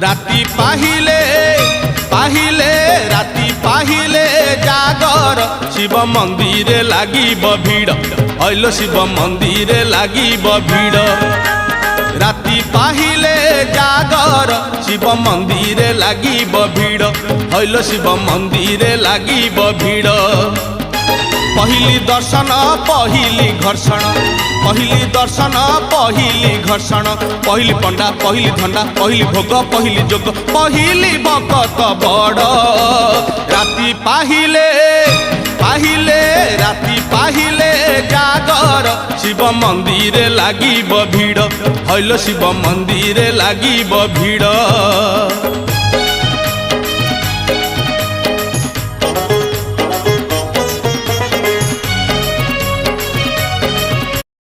राति पाहिले पाहिले राति पाहिले जागर शिव मंदिर लागिब भीड़ हईल शिव मंदिर लागिब भीड़ राति पाहिले जागर शिव मंदिर लागिब भीड़ हईल शिव मंदिर लागिब भीड़ पहली दर्शन पहली घर्षण पहली दर्शन पहली घर्षण पहली पंडा पहली धंडा पहली भोग पहली जोग पहली भगत बड़ राति पाहिले पाहिले राति पाहिले जागर शिव मंदिर लागिब भीड़ हईल शिव मंदिर लागिब भीड़।